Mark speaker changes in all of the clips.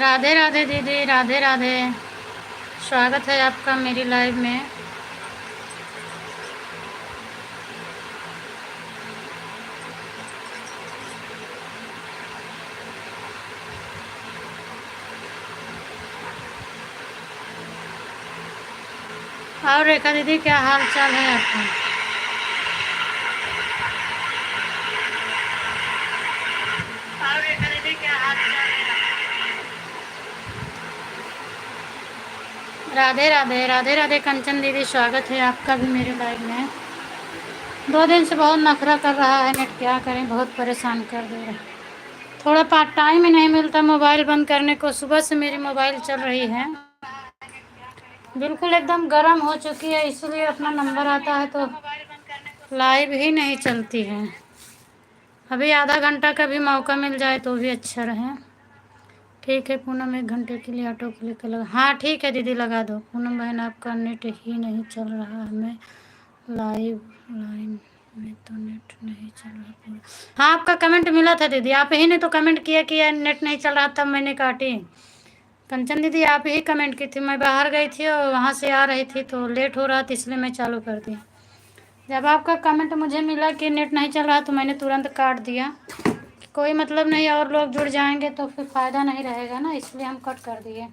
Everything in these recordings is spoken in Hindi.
Speaker 1: राधे राधे दीदी, राधे राधे। स्वागत है आपका मेरी लाइव में। और रेखा दीदी, क्या हाल चाल है आपका? और रेखा दीदी, क्या हाल चाल है? राधे राधे, राधे राधे कंचन दीदी, स्वागत है आपका भी मेरे लाइव में। 2 दिन से बहुत नखरा कर रहा है नेट, क्या करें, बहुत परेशान कर दे रहा है। थोड़ा पार्ट टाइम ही नहीं मिलता मोबाइल बंद करने को। सुबह से मेरी मोबाइल चल रही है, बिल्कुल एकदम गर्म हो चुकी है, इसलिए अपना नंबर आता है तो लाइव ही नहीं चलती है। अभी आधा घंटा का भी मौका मिल जाए तो भी अच्छा रहे। ठीक है पूनम, 1 घंटे के लिए ऑटो क्लिक लगा। हाँ ठीक है दीदी, लगा दो। पूनम बहन, आपका नेट ही नहीं चल रहा है, मैं लाइव लाइन में तो नेट नहीं चल रहा पूरा। हाँ आपका कमेंट मिला था दीदी, आप ही ने तो कमेंट किया कि यार नेट नहीं चल रहा, तब मैंने काटी। कंचन दीदी आप ही कमेंट की थी, मैं बाहर गई थी और वहाँ से आ रही थी तो लेट हो रहा था, इसलिए मैं चालू कर दी। जब आपका कमेंट मुझे मिला कि नेट नहीं चल रहा तो मैंने तुरंत काट दिया। कोई मतलब नहीं, और लोग जुड़ जाएंगे तो फिर फ़ायदा नहीं रहेगा ना, इसलिए हम कट कर दिए।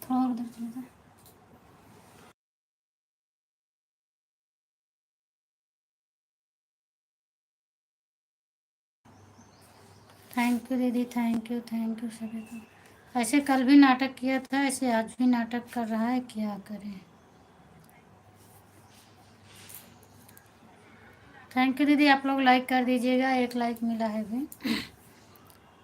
Speaker 1: थोड़ा उधर चले जाओ। थैंक यू दीदी, थैंक यू सभी को। ऐसे कल भी नाटक किया था, ऐसे आज भी नाटक कर रहा है, क्या करें। थैंक यू दीदी, आप लोग लाइक कर दीजिएगा, 1 लाइक मिला है भी।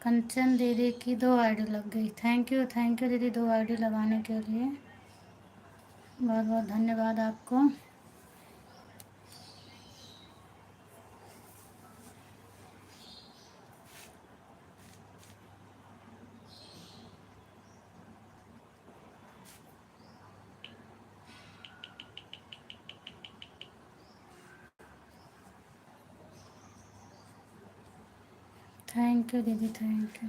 Speaker 1: कंचन दीदी की 2 आईडी लग गई। थैंक यू दीदी, 2 आईडी लगाने के लिए बहुत बहुत धन्यवाद आपको। थैंक यू दीदी, thank you.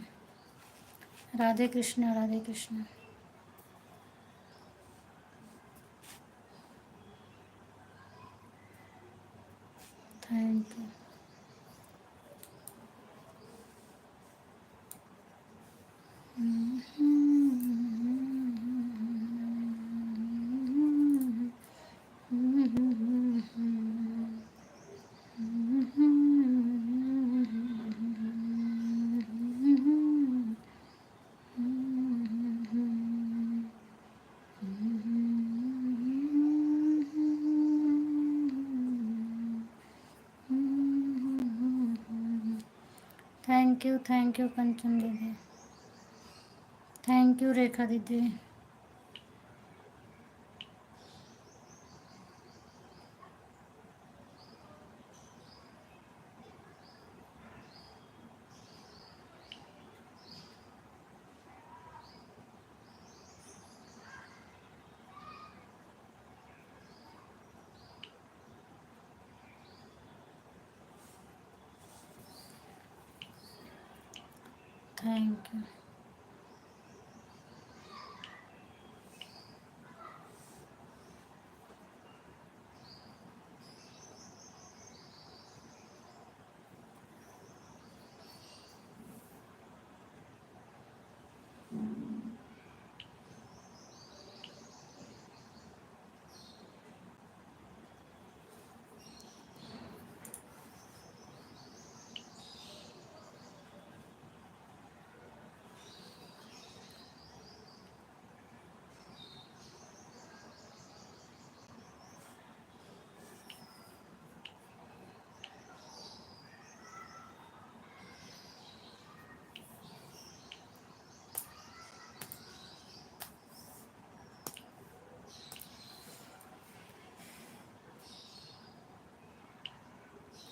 Speaker 1: Radhe Krishna, Radhe Krishna. Thank you. Thank you Kanchan दीदी, थैंक यू रेखा दीदी। Thank you.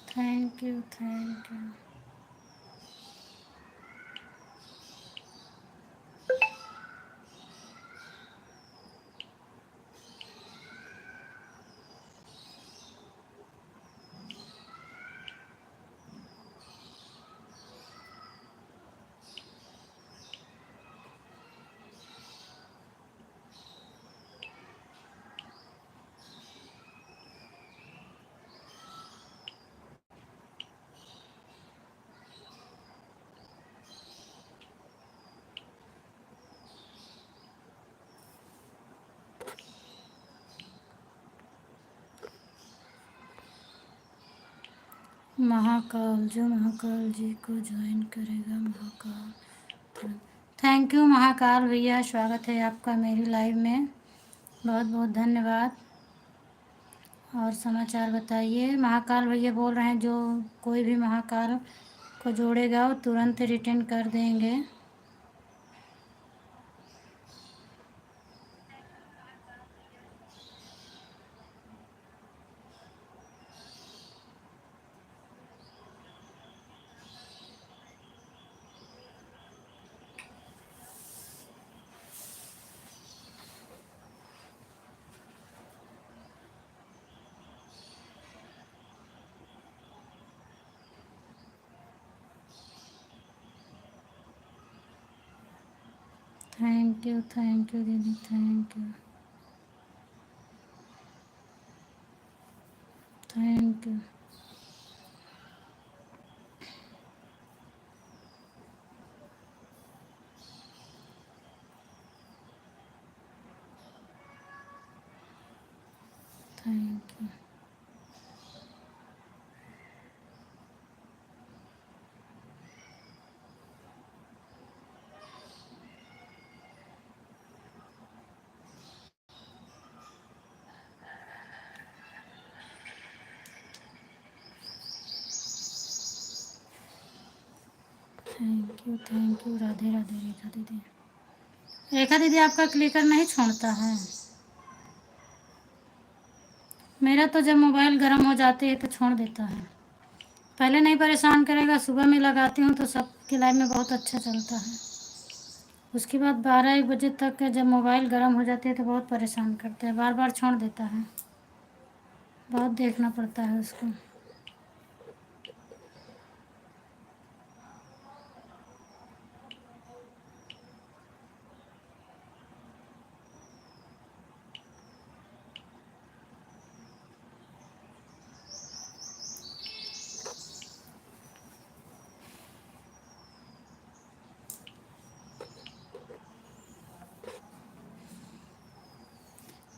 Speaker 1: Thank you, thank you. Mahakal, जो महाकाल जी को ज्वाइन करेगा महाकाल। थैंक यू महाकाल भैया, स्वागत है आपका मेरी लाइव में, बहुत बहुत धन्यवाद। और समाचार बताइए। महाकाल भैया बोल रहे हैं जो कोई भी महाकाल को जोड़ेगा वो तुरंत रिटर्न कर देंगे। थैंक यू दीदी, thank you, thank you. Thank you. Thank you. Radhe Radhe Rekha दीदी। रेखा दीदी आपका क्लिकर नहीं छोड़ता है। मेरा तो जब मोबाइल गर्म हो जाती है तो छोड़ देता है। पहले नहीं परेशान करेगा, सुबह में लगाती हूँ तो सबकी लाइफ में बहुत अच्छा चलता है। उसके बाद 12-1 बजे तक जब मोबाइल गर्म हो जाती है तो बहुत परेशान करता है, बार बार छोड़ देता है, बहुत देखना पड़ता है उसको।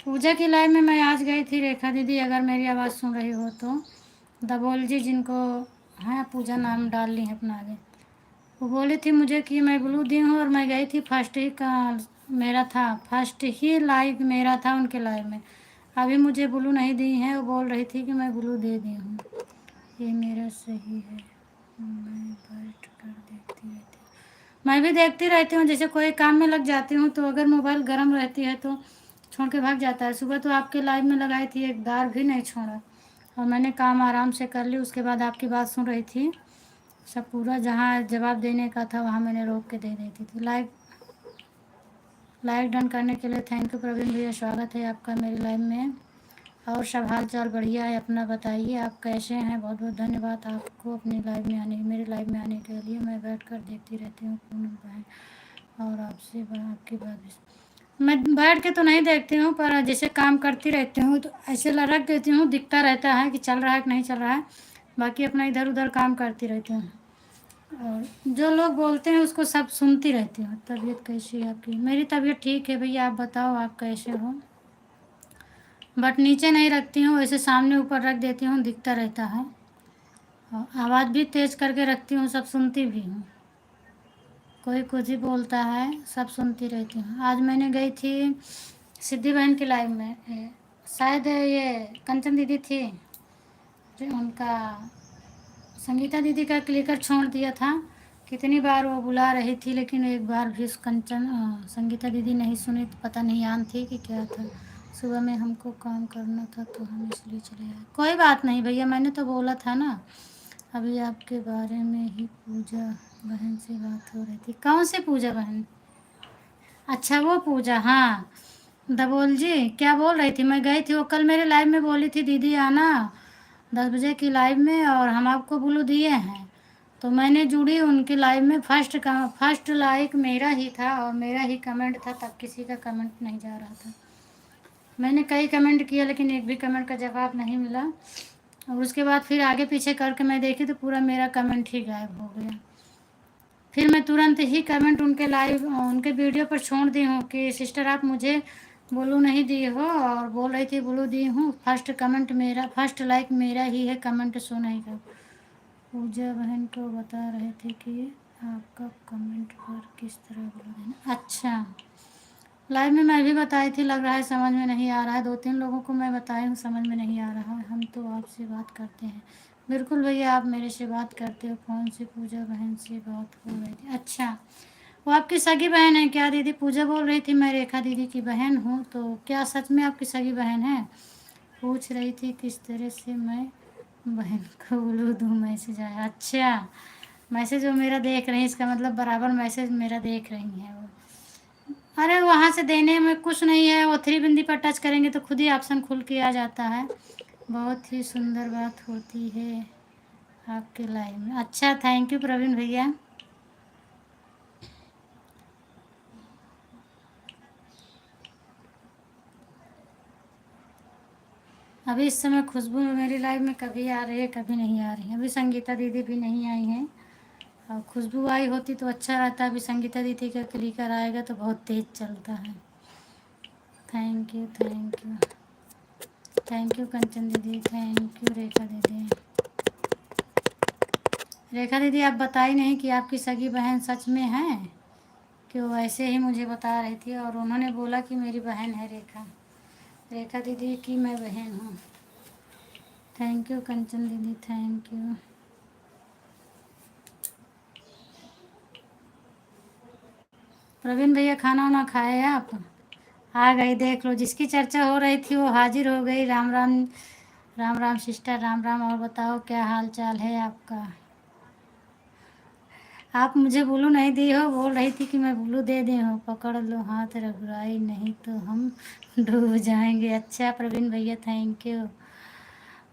Speaker 1: पूजा की लाइव में मैं आज गई थी रेखा दीदी, अगर मेरी आवाज़ सुन रही हो तो। दबोल जी जिनको हैं पूजा नाम डाल ली है अपना आगे, वो बोली थी मुझे कि मैं ब्लू दी हूँ और मैं गई थी फर्स्ट ही का मेरा था, फर्स्ट ही लाइव मेरा था उनके लाइव में। अभी मुझे ब्लू नहीं दी है, वो बोल रही थी कि मैं ब्लू दे दी हूँ। ये मेरा सही है, मैं बैठ कर देखती रहती हूँ। मैं भी देखती रहती हूँ, जैसे कोई काम में लग जाती हूँ तो अगर मोबाइल गर्म रहती है तो छोड़ के भाग जाता है। सुबह तो आपके लाइव में लगाई थी, एक बार भी नहीं छोड़ा, और मैंने काम आराम से कर ली। उसके बाद आपकी बात सुन रही थी, सब पूरा जहाँ जवाब देने का था वहाँ मैंने रोक के दे देती थी। लाइव डन करने के लिए थैंक यू प्रवीण भैया, स्वागत है आपका मेरी लाइव में। और सब हाल चाल बढ़िया है, अपना बताइए आप कैसे हैं। बहुत बहुत धन्यवाद आपको अपनी लाइव में आने, मेरी लाइव में आने के लिए। मैं बैठ कर देखती रहती हूँ पूनम बहन, और आपसे आपकी बात भी। मैं बैठ के तो नहीं देखती हूँ, पर जैसे काम करती रहती हूँ तो ऐसे रख देती हूँ, दिखता रहता है कि चल रहा है कि नहीं चल रहा है, बाकी अपना इधर उधर काम करती रहती हूँ। और जो लोग बोलते हैं उसको सब सुनती रहती हूँ। तबीयत कैसी है आपकी? मेरी तबीयत ठीक है भैया, आप बताओ आप कैसे हो। बट नीचे नहीं रखती हूँ, वैसे सामने ऊपर रख देती हूँ, दिखता रहता है। और आवाज़ भी तेज़ करके रखती हूँ, सब सुनती भी हूँ। कोई कुछ ही बोलता है, सब सुनती रहती हूँ। आज मैंने गई थी सिद्धि बहन की लाइव में, शायद ये कंचन दीदी थी जो उनका संगीता दीदी का क्लिकर छोड़ दिया था। कितनी बार वो बुला रही थी लेकिन एक बार भी उस संगीता दीदी नहीं सुनी, तो पता नहीं आन थी कि क्या था। सुबह में हमको काम करना था तो हम इसलिए चले आए। कोई बात नहीं भैया, मैंने तो बोला था ना, अभी आपके बारे में ही पूजा बहन से बात हो रही थी। कौन सी पूजा बहन? अच्छा वो पूजा, हाँ। दबोल जी क्या बोल रही थी? मैं गई थी, वो कल मेरे लाइव में बोली थी दीदी आना 10 बजे की लाइव में, और हम आपको ब्लू दिए हैं। तो मैंने जुड़ी उनकी लाइव में, फर्स्ट लाइक मेरा ही था और मेरा ही कमेंट था, तब किसी का कमेंट नहीं जा रहा था। मैंने कई कमेंट किया लेकिन एक भी कमेंट का जवाब नहीं मिला। और उसके बाद फिर आगे पीछे करके मैं देखी तो पूरा मेरा कमेंट ही गायब हो गया। फिर मैं तुरंत ही कमेंट उनके लाइव उनके वीडियो पर छोड़ दी हूँ कि सिस्टर आप मुझे ब्लू नहीं दिए हो, और बोल रही थी ब्लू दी हूँ, फर्स्ट कमेंट मेरा, फर्स्ट लाइक मेरा ही है, कमेंट शो नहीं कर। पूजा बहन को बता रहे थे कि आपका कमेंट पर किस तरह बोला देना। अच्छा, लाइव में मैं भी बताई थी, लग रहा है समझ में नहीं आ रहा है। 2-3 लोगों को मैं बताई हूँ, समझ में नहीं आ रहा है। हम तो आपसे बात करते हैं। बिल्कुल भैया, आप मेरे से बात करते हो। कौन सी पूजा बहन से बात हो रही थी? अच्छा, वो आपकी सगी बहन है क्या दीदी? पूजा बोल रही थी मैं रेखा दीदी की बहन हूँ। तो क्या सच में आपकी सगी बहन है? पूछ रही थी किस तरह से मैं बहन को बोलूँ दूँ मैसेज आया। अच्छा, मैसेज वो मेरा देख रही है, इसका मतलब बराबर मैसेज मेरा देख रही है वो। अरे वहाँ से देने में कुछ नहीं है, वो थ्री बिंदी पर टच करेंगे तो खुद ही ऑप्शन खुल के आ जाता है। बहुत ही सुंदर बात होती है आपके लाइव में। अच्छा, थैंक यू प्रवीण भैया। अभी इस समय खुशबू मेरी लाइव में कभी आ रही है, कभी नहीं आ रही है। अभी संगीता दीदी भी नहीं आई हैं, और खुशबू आई होती तो अच्छा रहता। अभी संगीता दीदी का क्लिकर आएगा तो बहुत तेज़ चलता है। Thank you, thank you, thank you Kanchan दीदी, थैंक यू रेखा दीदी। रेखा दीदी, आप बताई नहीं कि आपकी सगी बहन सच में है कि वो ऐसे ही मुझे बता रही थी, और उन्होंने बोला कि मेरी बहन है रेखा। रेखा दीदी की मैं बहन हूँ। थैंक यू कंचन दीदी, थैंक यू। प्रवीण भैया, खाना वाना खाए आप? आ गई, देख लो, जिसकी चर्चा हो रही थी वो हाजिर हो गई। राम राम, राम राम सिस्टर, राम राम। और बताओ क्या हाल चाल है आपका? आप मुझे ब्लू नहीं दी हो, बोल रही थी कि मैं ब्लू दे दी हूँ। पकड़ लो हाथ रघुराई, नहीं तो हम डूब जाएंगे। अच्छा प्रवीण भैया, thank you.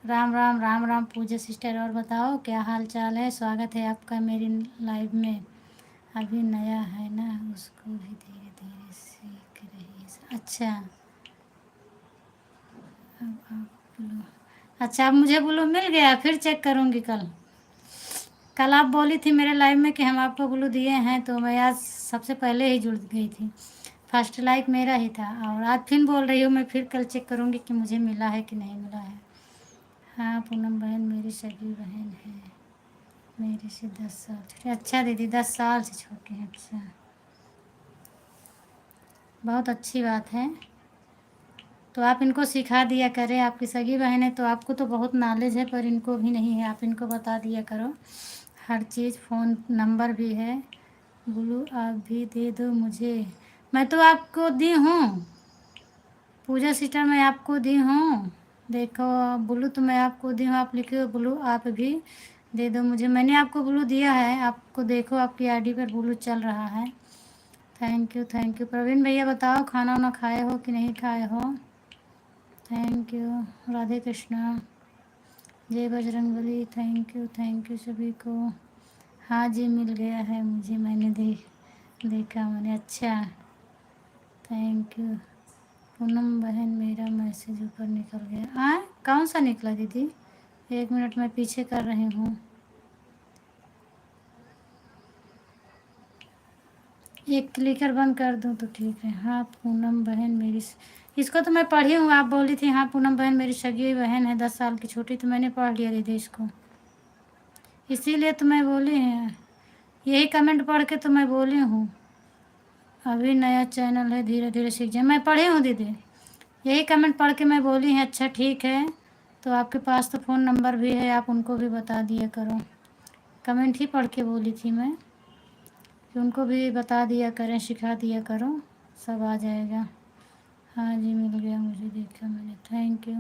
Speaker 1: Ram Ram, Ram Ram Puja sister. और बताओ क्या हाल चाल है? स्वागत है आपका मेरी लाइव में। अभी नया है ना, उसको भी धीरे धीरे सीख रही है। अच्छा, अब आप ब्लू, अच्छा अब मुझे ब्लू मिल गया। फिर चेक करूँगी कल। कल आप बोली थी मेरे लाइव में कि हम आपको ब्लू दिए हैं, तो मैं आज सबसे पहले ही जुड़ गई थी। फर्स्ट लाइक मेरा ही था, और आज फिर बोल रही हूँ मैं, फिर कल चेक करूँगी कि मुझे मिला है कि नहीं मिला है। हाँ पूनम बहन मेरी सगी बहन है, मेरे से 10 साल छोटी। अच्छा दीदी, 10 साल से छोटी है। अच्छा, बहुत अच्छी बात है। तो आप इनको सिखा दिया करें। आपकी सगी बहन है तो आपको तो बहुत नॉलेज है, पर इनको भी नहीं है। आप इनको बता दिया करो हर चीज़। फ़ोन नंबर भी है। ब्लू आप भी दे दो मुझे। मैं तो आपको दी हूँ पूजा सिस्टर, मैं आपको दी हूँ। देखो, ब्लू तो मैं आपको दी हूँ। आप लिखे हो ब्लू, आप भी दे दो मुझे। मैंने आपको ब्लू दिया है, आपको देखो आपकी आईडी पर ब्लू चल रहा है। Thank you, thank you. Praveen भैया बताओ खाना वाना खाए हो कि नहीं खाए हो? Thank you. राधे कृष्णा, जय बजरंगबली। थैंक यू सभी को। हाँ जी, मिल गया है मुझे, मैंने देखा मैंने। अच्छा, थैंक यू। पूनम बहन मेरा मैसेज ऊपर निकल गया। कौन सा निकला दीदी? 1 मिनट मैं पीछे कर रही हूँ। एक क्लिकर बंद कर दूँ तो ठीक है। हाँ पूनम बहन मेरी इसको तो मैं पढ़ी हूँ। आप बोली थी हाँ पूनम बहन मेरी सगी बहन है 10 साल की छोटी, तो मैंने पढ़ लिया दीदी इसको, इसीलिए तो मैं बोली है। यही कमेंट पढ़ के तो मैं बोली हूँ। अभी नया चैनल है, धीरे धीरे सीख जाए। मैं पढ़ी हूँ दीदी, यही कमेंट पढ़ के मैं बोली है। अच्छा ठीक है, तो आपके पास तो फ़ोन नंबर भी है, आप उनको भी बता दिया करो। कमेंट ही पढ़ के बोली थी मैं कि उनको भी बता दिया करें, सिखा दिया करो, सब आ जाएगा। हाँ जी, मिल गया मुझे, देखा मैंने। Thank you.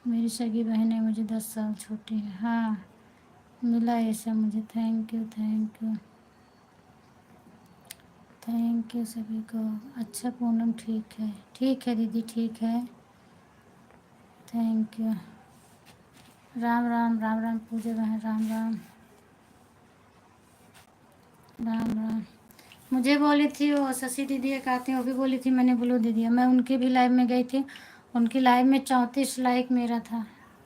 Speaker 1: मेरी सगी बहन है, मुझे 10 साल छोटी है। हाँ मिला ये सब मुझे। Thank you, thank you, thank you सभी को। अच्छा पूनम, ठीक है दीदी, ठीक है। Thank you. राम राम, राम राम पूजा बहन, राम राम, राम राम। मुझे बोली थी वो शशि दीदी एक आती हैं, वो भी बोली थी मैंने ब्लू दे दिया। मैं उनकी भी लाइव में गई थी, उनकी लाइव में 34 लाइक मेरा था।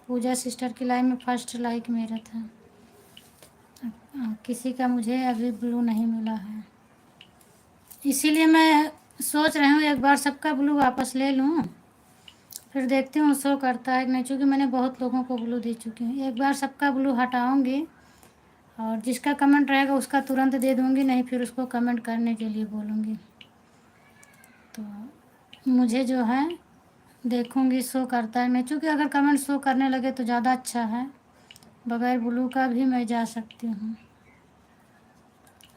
Speaker 1: पूजा सिस्टर की लाइव में फर्स्ट लाइक मेरा था। किसी का मुझे अभी ब्लू नहीं मिला है, इसीलिए मैं सोच रही हूँ एक बार सबका ब्लू वापस ले लूँ, फिर देखती हूँ शो करता है कि नहीं, चूँकि मैंने बहुत लोगों को ब्लू दे चुकी हूँ। एक बार सबका ब्लू हटाऊँगी और जिसका कमेंट रहेगा उसका तुरंत दे दूँगी, नहीं फिर उसको कमेंट करने के लिए बोलूँगी। तो मुझे जो है देखूँगी शो करता है नहीं, चूँकि अगर कमेंट शो करने लगे तो ज़्यादा अच्छा है। बगैर ब्लू का भी मैं जा सकती हूँ।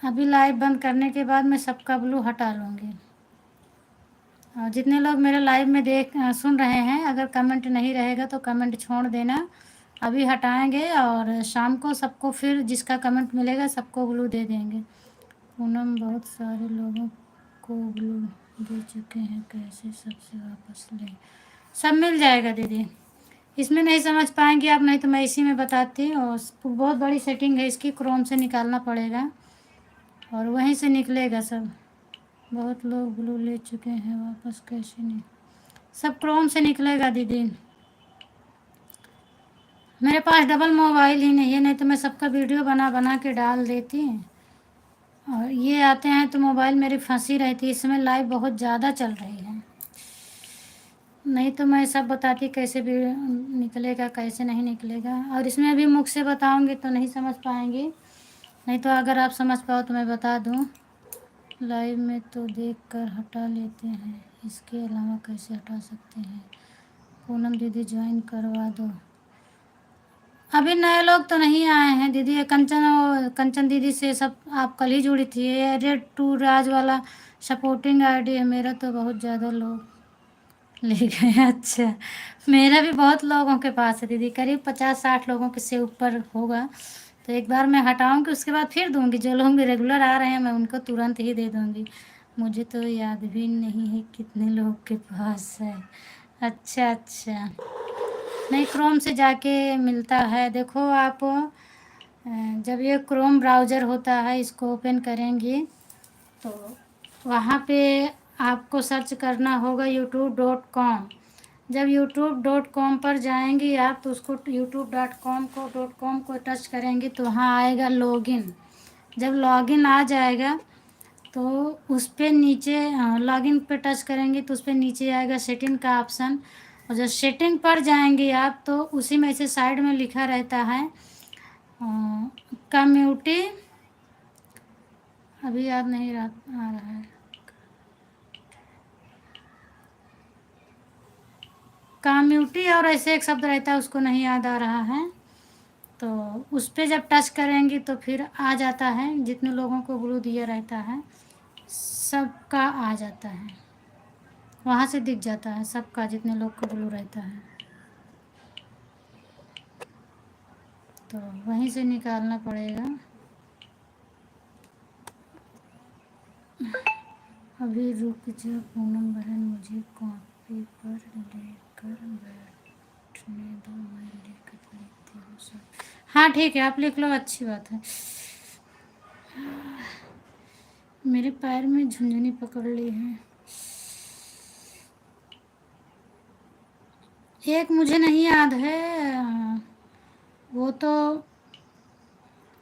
Speaker 1: अभी लाइव बंद करने के बाद मैं सबका ब्लू हटा लूँगी। और जितने लोग मेरे लाइव में सुन रहे हैं, अगर कमेंट नहीं रहेगा तो कमेंट छोड़ देना। अभी हटाएंगे और शाम को सबको फिर जिसका कमेंट मिलेगा सबको ब्लू दे देंगे। पूनम बहुत सारे लोगों को ब्लू दे चुके हैं, कैसे सबसे वापस ले? सब मिल जाएगा दीदी। इसमें नहीं समझ पाएंगी आप, नहीं तो मैं इसी में बताती। और बहुत बड़ी सेटिंग है इसकी, क्रोम से निकालना पड़ेगा और वहीं से निकलेगा सब। बहुत लोग ब्लू ले चुके हैं, वापस कैसे नहीं? सब क्रोम से निकलेगा दीदी। मेरे पास डबल मोबाइल ही नहीं है, नहीं तो मैं सबका वीडियो बना बना के डाल देती। और ये आते हैं तो मोबाइल मेरी फंसी रहती है। इस समय लाइव बहुत ज़्यादा चल रही है, नहीं तो मैं सब बताती कैसे भी निकलेगा कैसे नहीं निकलेगा। और इसमें भी मुख से बताऊंगी तो नहीं समझ पाएंगी, नहीं तो अगर आप समझ पाओ तो मैं बता दूं। लाइव में तो देख कर हटा लेते हैं, इसके अलावा कैसे हटा सकते हैं? पूनम दीदी ज्वाइन करवा दो। अभी नए लोग तो नहीं आए हैं दीदी। ये कंचन दीदी से सब आप कल ही जुड़ी थी। ये रेड टू राज वाला सपोर्टिंग आईडी है मेरा, तो बहुत ज़्यादा लोग ले गए। अच्छा, मेरा भी बहुत लोगों के पास है दीदी, करीब 50-60 लोगों के से ऊपर होगा। तो एक बार मैं हटाऊंगी उसके बाद फिर दूंगी। जो लोग भी रेगुलर आ रहे हैं मैं उनको तुरंत ही दे दूंगी। मुझे तो याद भी नहीं है कितने लोग के पास है। अच्छा अच्छा, नहीं क्रोम से जाके मिलता है। देखो आप जब ये क्रोम ब्राउज़र होता है इसको ओपन करेंगी तो वहाँ पे आपको सर्च करना होगा youtube.com। जब youtube.com पर जाएंगी आप तो उसको youtube.com को टच करेंगी तो वहाँ आएगा लॉगिन। जब लॉगिन आ जाएगा तो उस पर नीचे लॉगिन पे टच करेंगे तो उस पर नीचे आएगा सेटिंग का ऑप्शन। और जब सेटिंग पर जाएंगे आप तो उसी में से साइड में लिखा रहता है कम्युनिटी, अभी याद नहीं आ रहा है, कम्युनिटी और ऐसे एक शब्द रहता है उसको नहीं याद आ रहा है। तो उस पर जब टच करेंगी तो फिर आ जाता है, जितने लोगों को ब्लू दिया रहता है सबका आ जाता है, वहाँ से दिख जाता है सबका जितने लोग को ब्लू रहता है। तो वहीं से निकालना पड़ेगा। अभी रुक जा पूनम बहन, मुझे कॉपी पर लेकर बैठने दो, मैं लिख लेती हूँ सब। हाँ ठीक है, आप लिख लो, अच्छी बात है। मेरे पैर में झुंझुनी पकड़ ली है। एक मुझे नहीं याद है, वो तो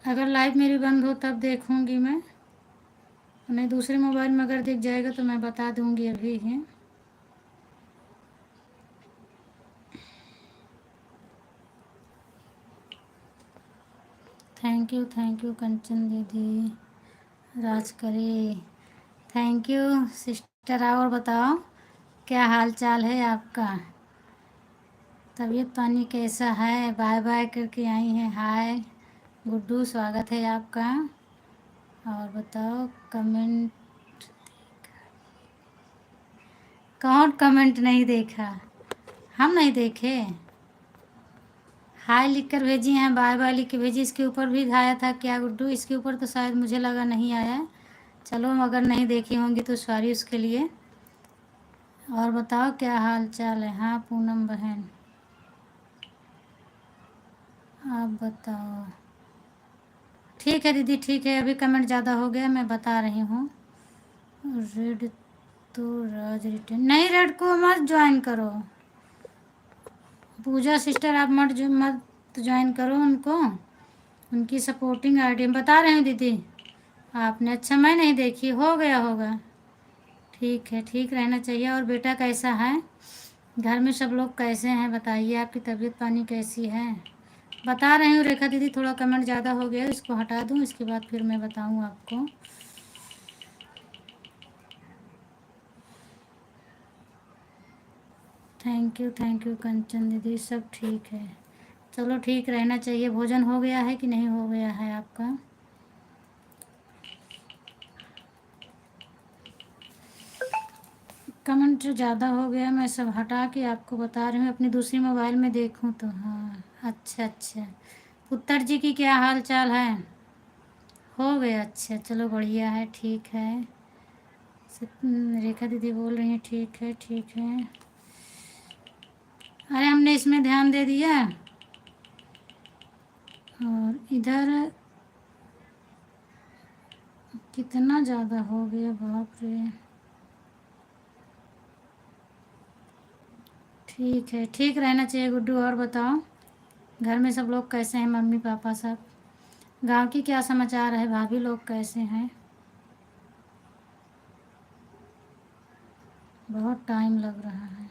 Speaker 1: अगर लाइव मेरी बंद हो तब देखूंगी मैं, नहीं दूसरे मोबाइल में अगर दिख जाएगा तो मैं बता दूंगी अभी ही। थैंक यू कंचन दीदी, राज करे। Thank you sister. और बताओ क्या हाल चाल है आपका? तबीयत पानी कैसा है? बाय बाय करके आई हैं। हाय गुड्डू, स्वागत है आपका। और बताओ कमेंट, कौन कमेंट नहीं देखा? हम नहीं देखे? हाय लिख कर भेजी हैं, बाय बाय लिख के भेजी। इसके ऊपर भी आया था क्या गुड्डू? इसके ऊपर तो शायद मुझे लगा नहीं आया। चलो अगर नहीं देखी होंगी तो सॉरी उसके लिए। और बताओ क्या हाल चाल है? हाँ पूनम बहन आप बताओ। ठीक है दीदी ठीक है, अभी कमेंट ज़्यादा हो गया, मैं बता रही हूँ। रेड तो राज रिटर्न नहीं, रेड को मत ज्वाइन करो। पूजा सिस्टर आप मत ज्वाइन करो उनको, उनकी सपोर्टिंग आईडी बता रहे हैं दीदी आपने। अच्छा मैं नहीं देखी, हो गया होगा। ठीक है, ठीक रहना चाहिए। और बेटा कैसा है? घर में सब लोग कैसे हैं बताइए, आपकी तबीयत पानी कैसी है? बता रही हूँ रेखा दीदी, थोड़ा कमेंट ज़्यादा हो गया, इसको हटा दूँ, इसके बाद फिर मैं बताऊँ आपको। थैंक यू कंचन दीदी, सब ठीक है। चलो ठीक रहना चाहिए। भोजन हो गया है कि नहीं हो गया है आपका? कमेंट ज़्यादा हो गया, मैं सब हटा के आपको बता रही हूँ। अपनी दूसरी मोबाइल में देखूँ तो हाँ, अच्छा अच्छा। पुत्र जी की क्या हाल चाल है? हो गया, अच्छा चलो बढ़िया है, ठीक है। रेखा दीदी बोल रही हैं ठीक है ठीक है। अरे हमने इसमें ध्यान दे दिया। और इधर कितना ज़्यादा हो गया, बाप रे। ठीक है, ठीक रहना चाहिए गुड्डू। और बताओ घर में सब लोग कैसे हैं, मम्मी पापा सब? गांव की क्या समाचार है, भाभी लोग कैसे हैं? बहुत टाइम लग रहा है।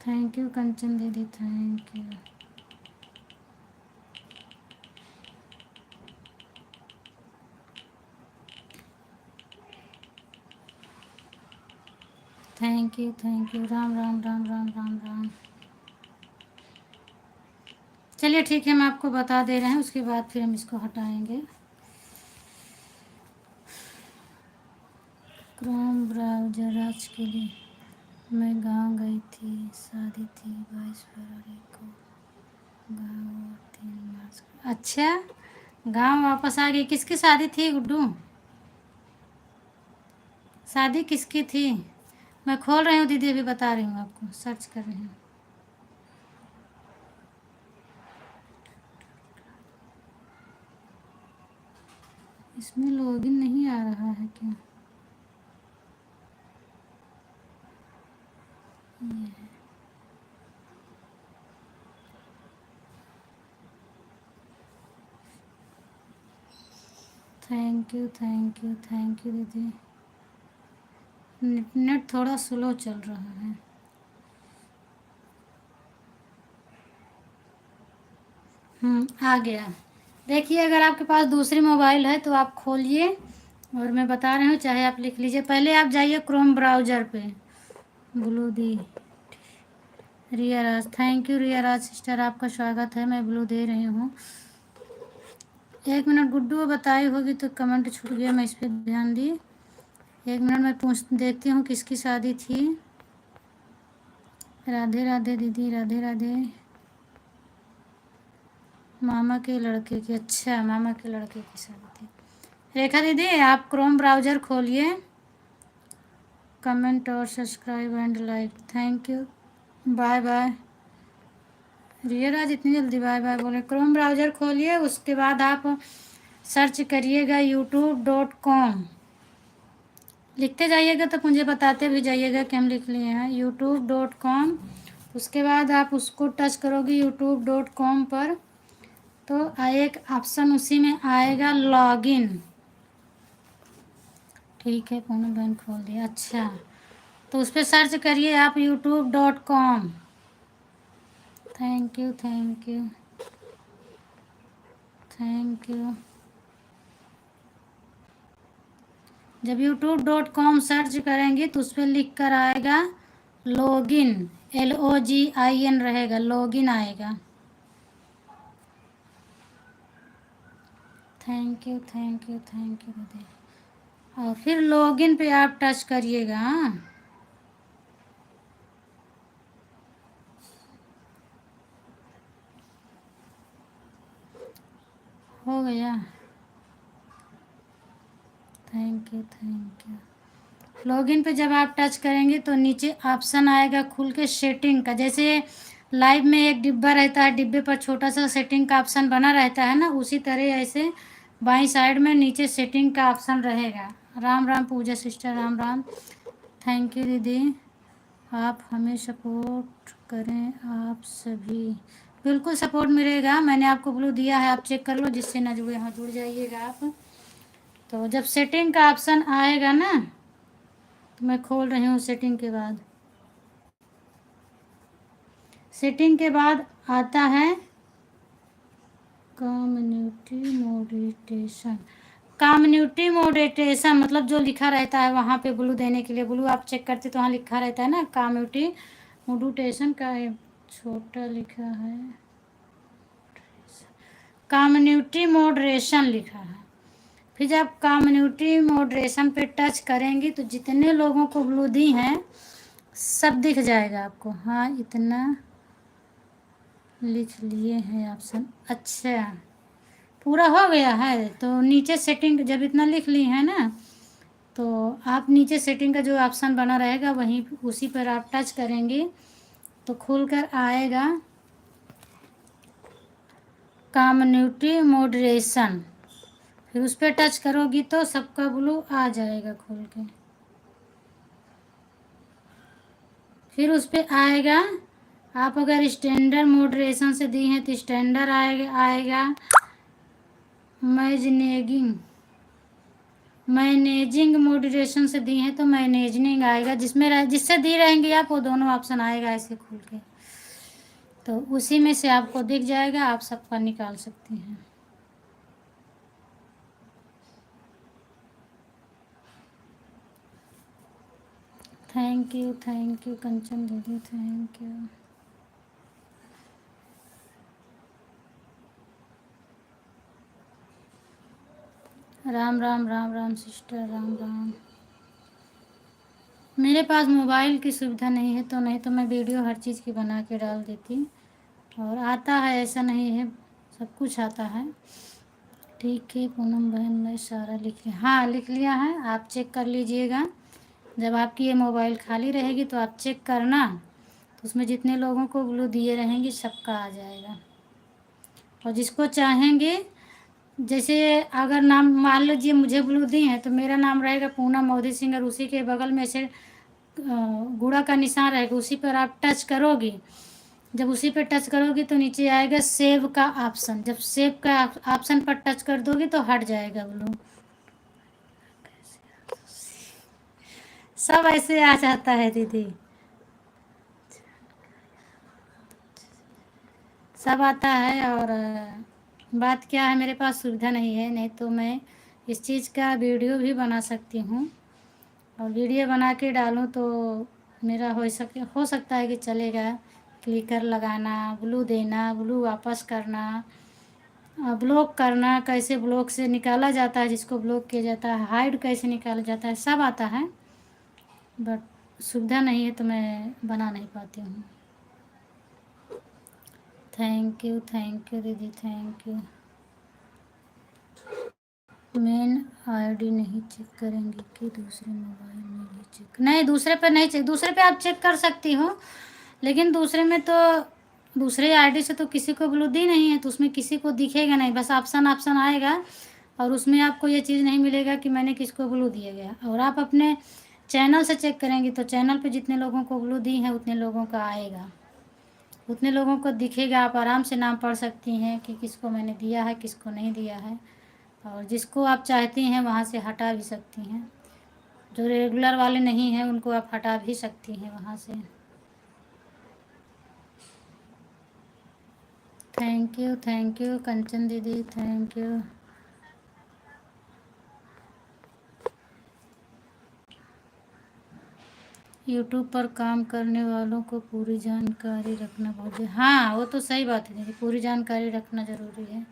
Speaker 1: थैंक यू कंचन दीदी, thank you. Thank you. Ram Ram Ram Ram Ram Ram. चलिए ठीक है, मैं आपको बता दे रहे हैं, उसके बाद फिर हम इसको हटाएंगे। क्रोम ब्राउज़र आज के लिए। मैं गांव गई थी, शादी थी 22 फरवरी को। गांव 3 मार्च को। अच्छा, गांव वापस आ गई। किसकी शादी थी गुड्डू? शादी किसकी थी? मैं खोल रही हूँ दीदी, अभी बता रही हूँ आपको, सर्च कर रही हूँ। इसमें लॉगिन नहीं आ रहा है क्या? थैंक यू दीदी। नेट थोड़ा स्लो चल रहा है। आ गया। देखिए, अगर आपके पास दूसरी मोबाइल है तो आप खोलिए, और मैं बता रही हूँ, चाहे आप लिख लीजिए। पहले आप जाइए क्रोम ब्राउज़र पे। ब्लू दी Riya Raj, thank you Riya Raj sister, आपका स्वागत है। मैं ब्लू दे रही हूँ। 1 मिनट, गुड्डू बताई होगी तो कमेंट छूट गया, मैं इस पर ध्यान दी। 1 मिनट में पूछ देखती हूँ किसकी शादी थी। राधे राधे दीदी, राधे राधे। मामा के लड़के की, अच्छा मामा के लड़के की शादी थी। रेखा दीदी आप क्रोम ब्राउज़र खोलिए। कमेंट और subscribe and like, thank you. Bye bye. Riya Raj इतनी जल्दी बाय बाय बोले? क्रोम ब्राउज़र खोलिए, उसके बाद आप सर्च करिएगा youtube.com। लिखते जाइएगा तो मुझे बताते भी जाइएगा कि हम लिख लिए हैं youtube.com। उसके बाद आप उसको टच करोगे youtube.com पर, तो एक ऑप्शन उसी में आएगा लॉगिन। ठीक है, फोन बैंक खोल दिया, अच्छा। तो उस पर सर्च करिए आप youtube.com। Thank you thank you thank you. जब youtube.com सर्च करेंगे तो उस पर लिख कर आएगा लॉगिन, LOGIN रहेगा, लॉगिन आएगा। थैंक यू दीदी। और फिर लॉगिन पे आप टच करिएगा। हाँ, हो गया। Thank you. लॉगिन पे जब आप टच करेंगे तो नीचे ऑप्शन आएगा खुल के सेटिंग का। जैसे लाइव में एक डिब्बा रहता है, डिब्बे पर छोटा सा सेटिंग का ऑप्शन बना रहता है ना, उसी तरह ऐसे बाईं साइड में नीचे सेटिंग का ऑप्शन रहेगा। राम राम पूजा sister, Ram Ram. Thank you दीदी, आप हमें सपोर्ट करें, आप सभी। बिल्कुल सपोर्ट मिलेगा, मैंने आपको ब्लू दिया है, आप चेक कर लो। जिससे ना जुड़े हाँ जुड़ जाइएगा आप। तो जब सेटिंग का ऑप्शन आएगा ना, तो मैं खोल रही हूँ सेटिंग के बाद। सेटिंग के बाद आता है कम्युनिटी मोडिटेशन। कम्युनिटी मोडिटेशन मतलब जो लिखा रहता है वहाँ पे ब्लू देने के लिए, ब्लू आप चेक करते तो वहाँ लिखा रहता है ना कम्युनिटी मोडिटेशन का, छोटा लिखा है कम्युनिटी मॉडरेशन लिखा है। फिर जब कम्युनिटी मॉडरेशन पे टच करेंगी तो जितने लोगों को ब्लू दी हैं सब दिख जाएगा आपको। हाँ, इतना लिख लिए हैं ऑप्शन। अच्छा, पूरा हो गया है तो नीचे सेटिंग जब इतना लिख ली है ना, तो आप नीचे सेटिंग का जो ऑप्शन बना रहेगा वहीं उसी पर आप टच करेंगे तो खुल कर आएगा कम्युनिटी मॉडरेशन। फिर उस पर टच करोगी तो सबका ब्लू आ जाएगा खुल के। फिर उस पर आएगा, आप अगर स्टैंडर्ड मॉडरेशन से दी हैं तो स्टैंडर्ड आएगा मैनेजिंग मॉडरेशन से दी हैं तो मैनेजिंग आएगा, जिससे दी रहेंगी आप वो दोनों ऑप्शन आएगा ऐसे खुल के। तो उसी में से आपको दिख जाएगा, आप सबका निकाल सकती हैं। थैंक यू कंचन दीदी, thank you. Ram Ram Ram Ram sister, Ram Ram. मेरे पास मोबाइल की सुविधा नहीं है, तो नहीं तो मैं वीडियो हर चीज़ की बना के डाल देती। और आता है, ऐसा नहीं है, सब कुछ आता है। ठीक है पूनम बहन, मैं सारा लिख लिया। हाँ, लिख लिया है, आप चेक कर लीजिएगा। जब आपकी ये मोबाइल खाली रहेगी तो आप चेक करना, तो उसमें जितने लोगों को ब्लू दिए रहेंगे सबका आ जाएगा। और जिसको चाहेंगे, जैसे अगर नाम मान लीजिए मुझे ब्लू दी है तो मेरा नाम रहेगा पूनम मोदी सिंह, और उसी के बगल में से गुड़ा का निशान रहेगा, उसी पर आप टच करोगी। जब उसी पर टच करोगी तो नीचे आएगा सेव का ऑप्शन, जब सेव का ऑप्शन पर टच कर दोगी तो हट जाएगा ब्लू। सब ऐसे आ जाता है दीदी, सब आता है। और बात क्या है, मेरे पास सुविधा नहीं है, नहीं तो मैं इस चीज़ का वीडियो भी बना सकती हूँ। और वीडियो बना के डालूँ तो मेरा हो सकता है कि चलेगा। क्लिकर लगाना, ब्लू देना, ब्लू वापस करना, ब्लॉक करना, कैसे ब्लॉक से निकाला जाता है, जिसको ब्लॉक किया जाता है, हाइड कैसे निकाला जाता है, सब आता है। बट सुविधा नहीं है तो मैं बना नहीं पाती हूँ। थैंक यू दीदी, थैंक यू। मेन आईडी नहीं चेक करेंगे कि दूसरे मोबाइल में भी चेक? नहीं, दूसरे पे नहीं चेक, दूसरे पे आप चेक कर सकती हो, लेकिन दूसरे में तो दूसरे आईडी से तो किसी को ब्लू दी नहीं है, तो उसमें किसी को दिखेगा नहीं, बस ऑप्शन ऑप्शन आएगा और उसमें आपको ये चीज़ नहीं मिलेगा कि मैंने किसको ब्लू दिया गया। और आप अपने चैनल से चेक करेंगी तो चैनल पे जितने लोगों को ब्लू दी है उतने लोगों का आएगा, उतने लोगों को दिखेगा। आप आराम से नाम पढ़ सकती हैं कि किसको मैंने दिया है, किसको नहीं दिया है। और जिसको आप चाहती हैं वहाँ से हटा भी सकती हैं, जो रेगुलर वाले नहीं हैं उनको आप हटा भी सकती हैं वहाँ से। थैंक यू कंचन दीदी, थैंक यू। यूट्यूब पर काम करने वालों को पूरी जानकारी रखना बहुत हाँ, वो तो सही बात है दीदी, पूरी जानकारी रखना ज़रूरी है।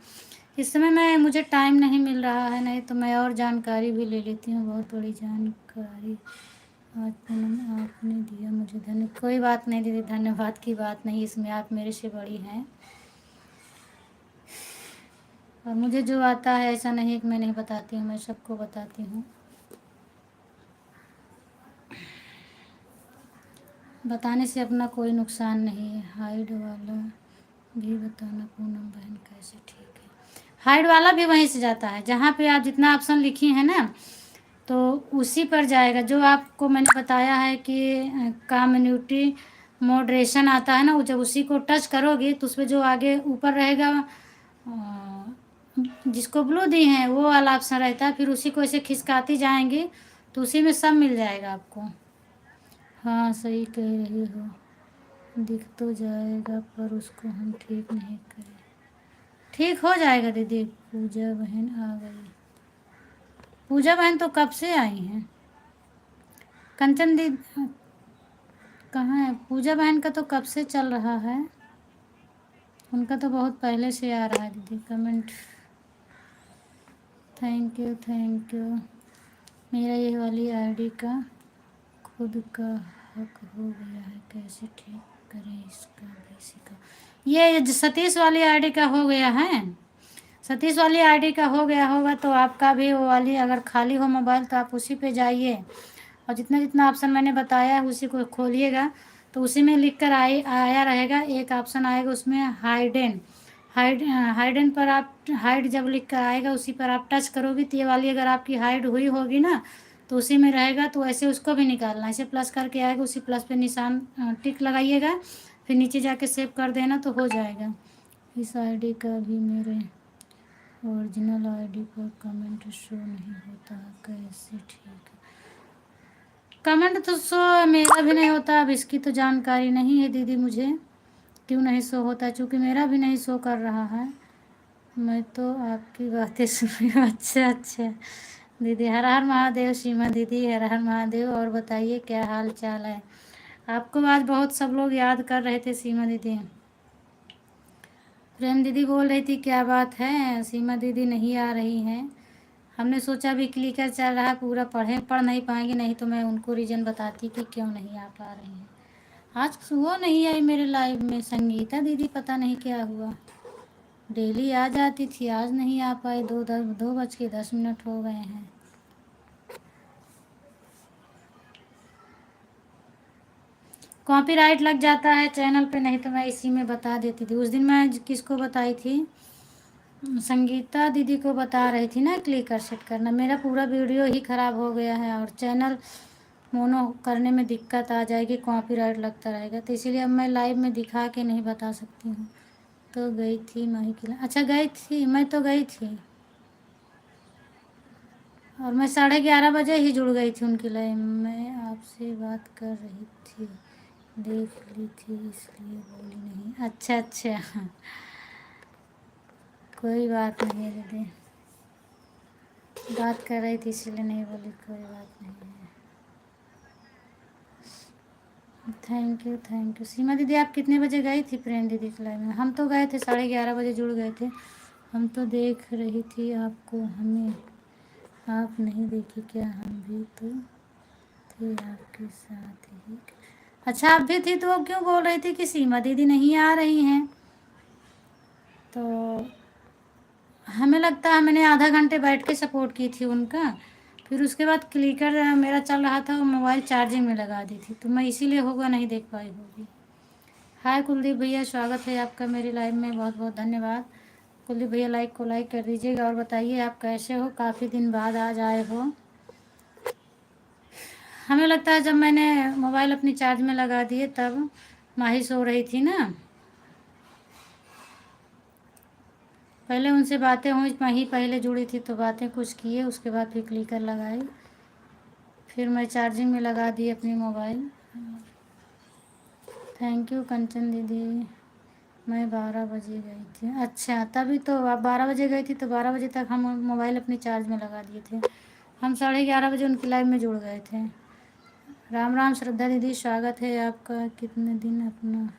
Speaker 1: इस समय मुझे टाइम नहीं मिल रहा है, नहीं तो मैं और जानकारी भी ले लेती हूँ, बहुत बड़ी जानकारी आज पूनम आपने दिया मुझे, धन्य। कोई बात नहीं दीदी, धन्यवाद की बात नहीं, इसमें आप मेरे से बड़ी हैं। और मुझे जो आता है ऐसा नहीं कि मैं नहीं बताती हूँ, मैं सबको बताती हूँ। बताने से अपना कोई नुकसान नहीं है। हाइड वाला भी बताना पूनम बहन कैसे? ठीक है, हाइड वाला भी वहीं से जाता है, जहाँ पे आप जितना ऑप्शन लिखी है ना तो उसी पर जाएगा। जो आपको मैंने बताया है कि कम्युनिटी मॉडरेशन आता है ना, वो जब उसी को टच करोगे तो उसमें जो आगे ऊपर रहेगा जिसको ब्लू दी हैं वो वाला ऑप्शन रहता है, फिर उसी को ऐसे खिसकाती जाएंगी तो उसी में सब मिल जाएगा आपको। हाँ सही कह रही हो, दिख तो जाएगा पर उसको हम ठीक नहीं करें। ठीक हो जाएगा दीदी। पूजा बहन आ गई। पूजा बहन तो कब से आई हैं। कंचन दी कहाँ है। पूजा बहन का तो कब से चल रहा है, उनका तो बहुत पहले से आ रहा है दीदी comment. Thank you thank you. मेरा ये वाली आईडी का खुद का हक हो गया है, कैसे ठीक करें इसका बेसिक। ये सतीश वाली आईडी का हो गया है। सतीश वाली आईडी का हो गया होगा तो आपका भी वो वाली अगर खाली हो मोबाइल तो आप उसी पे जाइए और जितना जितना ऑप्शन मैंने बताया है उसी को खोलिएगा तो उसी में लिख कर आया रहेगा। एक ऑप्शन आएगा उसमें हाइडन। हाइडन पर आप हाइड जब लिख कर आएगा उसी पर आप टच करोगे तो ये वाली अगर आपकी हाइड हुई होगी ना तो उसी में रहेगा। तो ऐसे उसको भी निकालना, ऐसे प्लस करके आएगा उसी प्लस पे निशान टिक लगाइएगा, फिर नीचे जाके सेव कर देना तो हो जाएगा। इस आईडी का भी मेरे ओरिजिनल आईडी पर कमेंट शो नहीं होता, कैसे ठीक है। कमेंट तो शो मेरा भी नहीं होता, अब इसकी तो जानकारी नहीं है दीदी मुझे क्यों नहीं शो होता, चूँकि मेरा भी नहीं शो कर रहा है। मैं तो आपकी बातें सुन रही हूँ। अच्छा अच्छा दीदी, हर हर महादेव। सीमा दीदी हर हर महादेव। और बताइए क्या हाल चाल है। आपको आज बहुत सब लोग याद कर रहे थे सीमा दीदी। प्रेम दीदी बोल रही थी क्या बात है सीमा दीदी नहीं आ रही हैं। हमने सोचा भी क्लिकर चल रहा है पूरा पढ़ नहीं पाएंगे, नहीं तो मैं उनको रीज़न बताती कि क्यों नहीं आ पा रही हैं। आज वो नहीं आई मेरे लाइव में। संगीता दीदी पता नहीं क्या हुआ, डेली आ जाती थी, आज नहीं आ पाई। 2:10 हो गए हैं। कॉपीराइट लग जाता है चैनल पे, नहीं तो मैं इसी में बता देती थी। उस दिन मैं किसको बताई थी, संगीता दीदी को बता रही थी ना क्लिकर सेट करना। मेरा पूरा वीडियो ही ख़राब हो गया है और चैनल मोनो करने में दिक्कत आ जाएगी, कॉपीराइट लगता रहेगा, तो इसीलिए अब मैं लाइव में दिखा के नहीं बता सकती हूँ। तो गई थी माही की अच्छा गई थी, मैं तो गई थी और मैं 11:30 बजे ही जुड़ गई थी उनकी लाइव। मैं आपसे बात कर रही थी, देख ली थी इसलिए बोली नहीं। अच्छा अच्छा कोई बात नहीं है दीदी, बात कर रही थी इसलिए नहीं बोली, कोई बात नहीं है। थैंक यू सीमा दीदी। आप कितने बजे गई थी प्रेम दीदी के लाइव में। हम तो गए थे 11:30 बजे जुड़ गए थे। हम तो देख रही थी आपको, हमें आप नहीं देखी क्या। हम भी तो थे आपके साथ ही। अच्छा आप भी थी तो वो क्यों बोल रही थी कि सीमा दीदी नहीं आ रही हैं। तो हमें लगता है मैंने आधा घंटे बैठ के सपोर्ट की थी उनका, फिर उसके बाद क्लिकर मेरा चल रहा था, मोबाइल चार्जिंग में लगा दी थी तो मैं इसीलिए होगा नहीं देख पाई होगी। हाय कुलदीप भैया, स्वागत है आपका मेरी लाइव में, बहुत बहुत धन्यवाद। कुलदीप भैया लाइक को लाइक कर दीजिएगा और बताइए आप कैसे हो, काफ़ी दिन बाद आज आए हो। हमें लगता है जब मैंने मोबाइल अपनी चार्ज में लगा दिए तब माही सो रही थी ना, पहले उनसे बातें हुई, माही पहले जुड़ी थी तो बातें कुछ किए, उसके बाद फिर क्लिकर लगाई, फिर मैं चार्जिंग में लगा दी अपनी मोबाइल। थैंक यू कंचन दीदी। मैं 12 बजे गई थी। अच्छा तभी तो आप 12 बजे गई थी तो 12 बजे तक हम मोबाइल अपनी चार्ज में लगा दिए थे। हम 11:30 बजे उनकी लाइव में जुड़ गए थे। राम राम श्रद्धा दीदी, स्वागत है आपका। कितने दिन अपना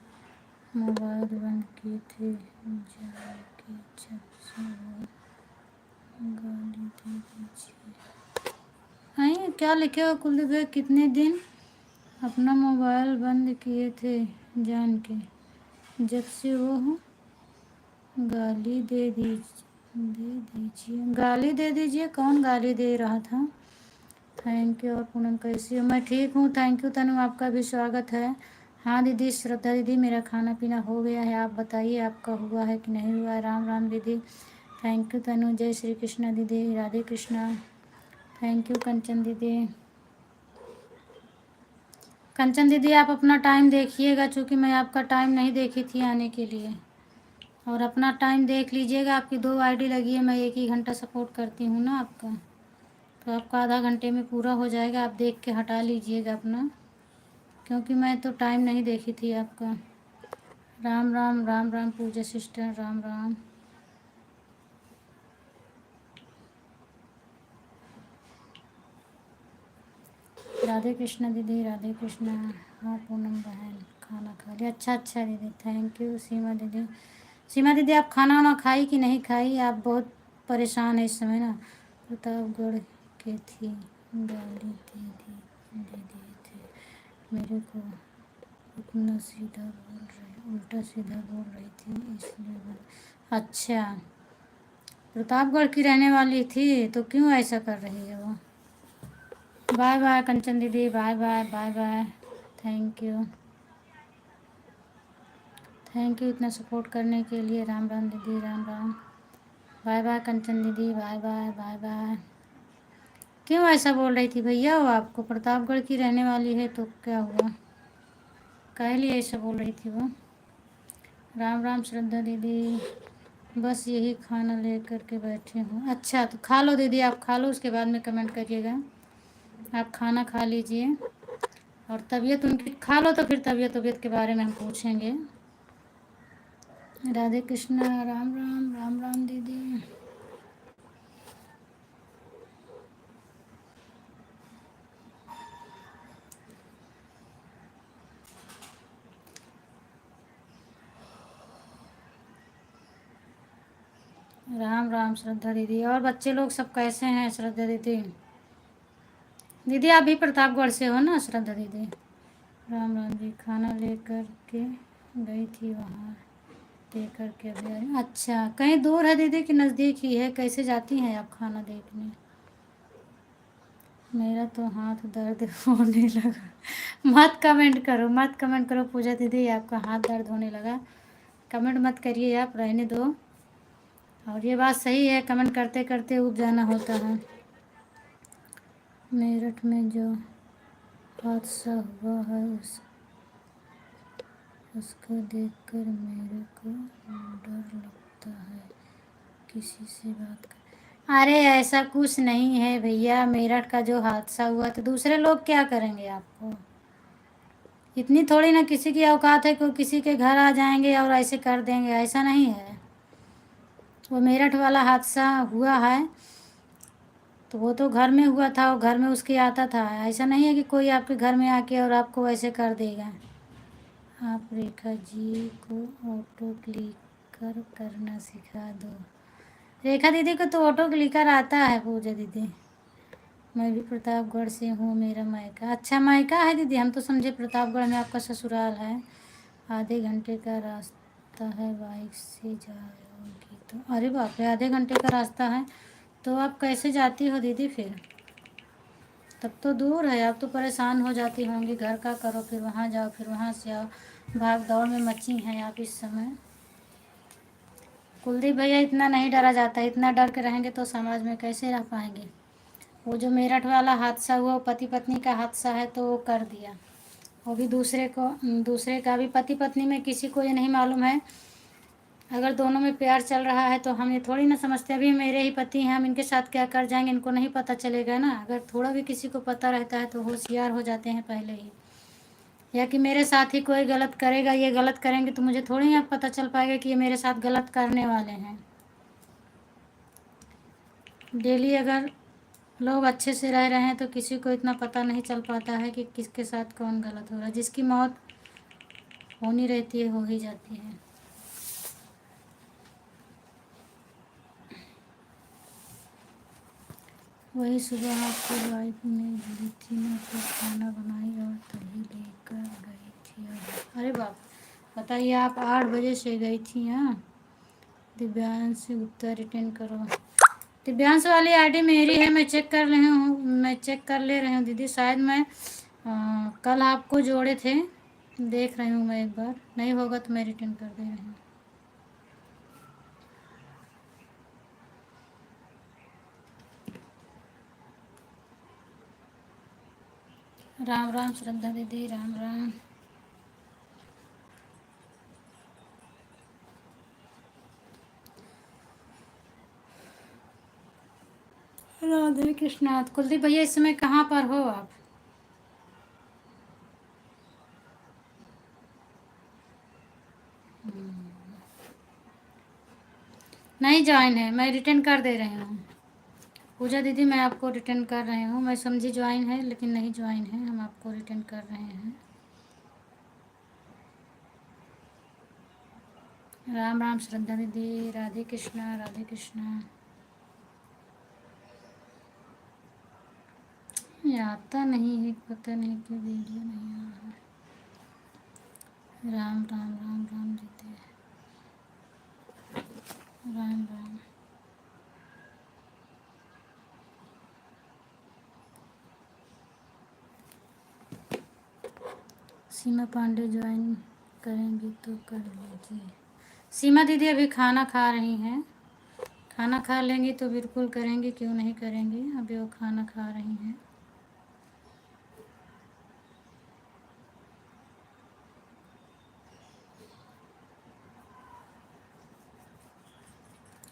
Speaker 1: मोबाइल बंद किए थे, जाके जब से वो गाली दे दीजिए। हैं क्या लिखे हो कुलदीप भैया, कितने दिन अपना मोबाइल बंद किए थे जान के, जब से वो गाली दे दीजिए। गाली दे दीजिए, कौन गाली दे रहा था। Thank you. और पूनम कैसी हो। मैं ठीक हूँ थैंक यू। तनु आपका भी स्वागत है। हाँ दीदी श्रद्धा दीदी मेरा खाना पीना हो गया है, आप बताइए आपका हुआ है कि नहीं हुआ है। राम राम दीदी। थैंक यू तनु। जय श्री कृष्णा दीदी, राधे कृष्णा। थैंक यू कंचन दीदी। कंचन दीदी आप अपना टाइम देखिएगा, चूँकि मैं आपका टाइम नहीं देखी थी आने के लिए। और अपना टाइम देख लीजिएगा, आपकी 2 आईडी लगी है, मैं 1 ही घंटा सपोर्ट करती हूँ ना आपका, तो आपका आधा घंटे में पूरा हो जाएगा। आप देख के हटा लीजिएगा अपना, क्योंकि मैं तो टाइम नहीं देखी थी आपका। राम राम राम राम पूजा सिस्टर, राम राम। राधे कृष्णा दीदी, राधे कृष्णा। हाँ पूनम बहन, खाना खा लिया? अच्छा अच्छा दीदी, थैंक यू। सीमा दीदी, सीमा दीदी आप खाना वाना खाई कि नहीं खाई? आप बहुत परेशान है इस समय ना। प्रतापगढ़ के थी, गाली दे दिए थे मेरे को, उतना सीधा बोल रही, उल्टा सीधा बोल रही थी इसलिए अच्छा, प्रतापगढ़ की रहने वाली थी तो क्यों ऐसा कर रही है वो? बाय बाय कंचन दीदी, bye bye bye bye. Thank you, thank you इतना सपोर्ट करने के लिए। राम राम दीदी, राम राम। बाय बाय कंचन दीदी, बाय बाय बाय बाय। क्यों ऐसा बोल रही थी भैया? वो आपको प्रतापगढ़ की रहने वाली है तो क्या हुआ? काहे लिए ऐसा बोल रही थी वो? राम राम श्रद्धा दीदी, बस यही खाना लेकर के बैठे हूँ। अच्छा तो खा लो दीदी, आप खा लो, उसके बाद में कमेंट करिएगा। आप खाना खा लीजिए और तबीयत उनकी खा लो, तो फिर तबीयत के बारे में हम पूछेंगे। राधे कृष्णा, राम राम राम राम दीदी। राम राम श्रद्धा दीदी। और बच्चे लोग सब कैसे हैं श्रद्धा दीदी? दीदी आप भी प्रतापगढ़ से हो ना श्रद्धा दीदी? राम राम जी, खाना लेकर के गई थी वहाँ, दे कर के अभी आ रही। अच्छा, कहीं दूर है दीदी कि नज़दीक ही है? कैसे जाती हैं आप खाना देखने? मेरा तो हाथ दर्द होने लगा। मत कमेंट करो, मत कमेंट करो पूजा दीदी, आपका हाथ दर्द होने लगा। कमेंट मत करिए आप, रहने दो। और ये बात सही है, कमेंट करते करते उब जाना होता है। मेरठ में जो हादसा हुआ है उसको देखकर मेरे को डर लगता है किसी से बात कर। अरे ऐसा कुछ नहीं है भैया, मेरठ का जो हादसा हुआ तो दूसरे लोग क्या करेंगे आपको? इतनी थोड़ी ना किसी की औकात है कि किसी के घर आ जाएंगे और ऐसे कर देंगे, ऐसा नहीं है। वो मेरठ वाला हादसा हुआ है तो वो तो घर में हुआ था, वो घर में उसके आता था। ऐसा नहीं है कि कोई आपके घर में आके और आपको ऐसे कर देगा। आप रेखा जी को ऑटो क्लिकर करना सिखा दो। रेखा दीदी को तो ऑटो क्लिकर आता है पूजा दीदी। मैं भी प्रतापगढ़ से हूँ, मेरा मायका। अच्छा मायका है दीदी, हम तो समझे प्रतापगढ़ में आपका ससुराल है। आधे घंटे का रास्ता है, बाइक से जाओगी तो? अरे बाप रे, आधे घंटे का रास्ता है तो आप कैसे जाती हो दीदी फिर? तब तो दूर है, आप तो परेशान हो जाती होंगी। घर का करो, फिर वहाँ जाओ, फिर वहाँ से आओ, भाग दौड़ में मची हैं आप इस समय। कुलदीप भैया इतना नहीं डरा जाता, इतना डर के रहेंगे तो समाज में कैसे रह पाएंगे? वो जो मेरठ वाला हादसा हुआ वो पति पत्नी का हादसा है तो वो कर दिया। वो भी दूसरे का भी पति पत्नी में किसी को ये नहीं मालूम है। अगर दोनों में प्यार चल रहा है तो हम ये थोड़ी ना समझते अभी मेरे ही पति हैं, हम इनके साथ क्या कर जाएंगे, इनको नहीं पता चलेगा ना। अगर थोड़ा भी किसी को पता रहता है तो होशियार हो जाते हैं पहले ही। या कि मेरे साथ ही कोई गलत करेगा, ये गलत करेंगे तो मुझे थोड़ी ना पता चल पाएगा कि ये मेरे साथ गलत करने वाले हैं। डेली अगर लोग अच्छे से रह रहे हैं तो किसी को इतना पता नहीं चल पाता है कि किसके साथ कौन गलत हो रहा है। जिसकी मौत होनी रहती है हो ही जाती है। वही सुबह आपको वाइफ ने दी थी, मैं फिर खाना बनाई और तभी लेकर गई थी। अरे बाप, बताइए आप 8 बजे से गई थी? हाँ, दिव्यांश गुप्ता रिटर्न करो। दिव्यांश वाली आईडी मेरी है, मैं चेक कर रही हूँ, मैं चेक कर ले रही हूँ दीदी। शायद मैं कल आपको जोड़े थे, देख रही हूँ मैं एक बार। नहीं होगा तो मैं रिटर्न कर दे रही हूँ। राम राम श्रद्धा दीदी, राम राम। राधे कृष्णा। कुलदीप भैया इस समय कहाँ पर हो आप? नहीं ज्वाइन है, मैं रिटर्न कर दे रही हूँ। पूजा दीदी मैं आपको रिटर्न कर रही हूँ, मैं समझी ज्वाइन है लेकिन नहीं ज्वाइन है, हम आपको रिटर्न कर रहे हैं। राम राम श्रद्धा दीदी, राधे कृष्णा राधे कृष्णा। ये आता नहीं है, पता नहीं क्यों वीडियो नहीं आ रहा है। राम राम राम राम दीदी, राम राम। सीमा पांडे ज्वाइन करेंगी तो कर लीजिए। सीमा दीदी अभी खाना खा रही हैं, खाना खा लेंगी तो बिल्कुल करेंगी, क्यों नहीं करेंगी, अभी वो खाना खा रही हैं।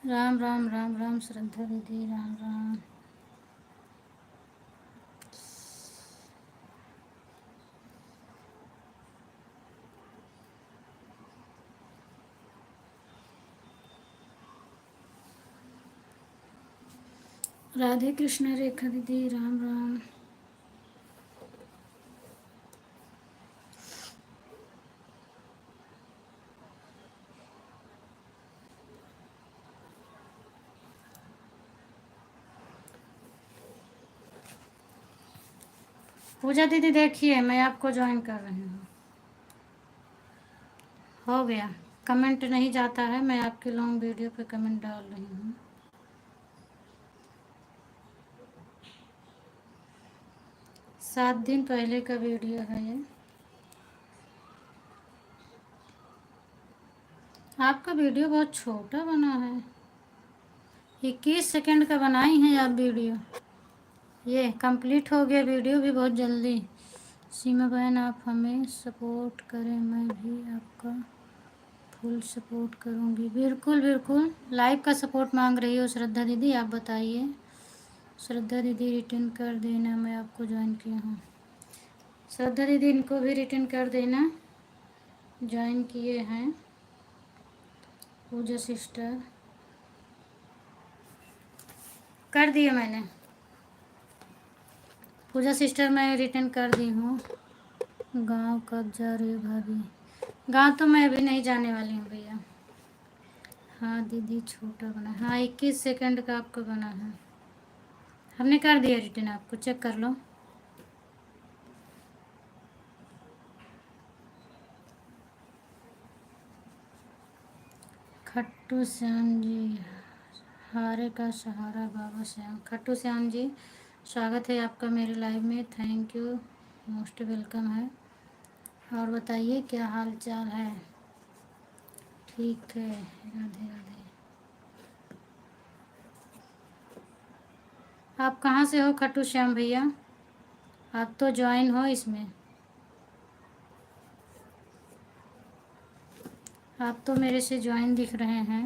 Speaker 1: राम राम राम राम श्रद्धा दीदी, राम राम। राधे कृष्ण रेखा दीदी, राम राम। पूजा दीदी देखिए मैं आपको ज्वाइन कर रही हूँ, हो गया। कमेंट नहीं जाता है, मैं आपके लॉन्ग वीडियो पे कमेंट डाल रही हूँ। 7 दिन पहले का वीडियो है ये। आपका वीडियो बहुत छोटा बना है, 21 सेकंड का बनाई हैं आप वीडियो। ये कंप्लीट हो गया वीडियो भी बहुत जल्दी। सीमा बहन आप हमें सपोर्ट करें, मैं भी आपका फुल सपोर्ट करूंगी। बिल्कुल बिल्कुल, लाइव का सपोर्ट मांग रही हो श्रद्धा दीदी, आप बताइए। श्रद्धा दीदी रिटर्न कर देना, मैं आपको ज्वाइन किया हूँ। श्रद्धा दीदी इनको भी रिटर्न कर देना, ज्वाइन किए हैं। पूजा सिस्टर कर दिए मैंने, पूजा सिस्टर मैं रिटर्न कर दी हूँ। गांव कब जा रही हो भाभी? गांव तो मैं अभी नहीं जाने वाली हूँ भैया। हाँ दीदी छोटा बना, हाँ 21 सेकंड का आपका बना है, हमने कर दिया रिटर्न, आपको चेक कर लो। खट्टू श्याम जी, हारे का सहारा बाबा श्याम। खट्टू श्याम जी स्वागत है आपका मेरे लाइव में, थैंक यू, मोस्ट वेलकम है। और बताइए क्या हाल चाल है? ठीक है, राधे राधे। आप कहाँ से हो खट्टू श्याम भैया? आप तो ज्वाइन हो इसमें, आप तो मेरे से ज्वाइन दिख रहे हैं।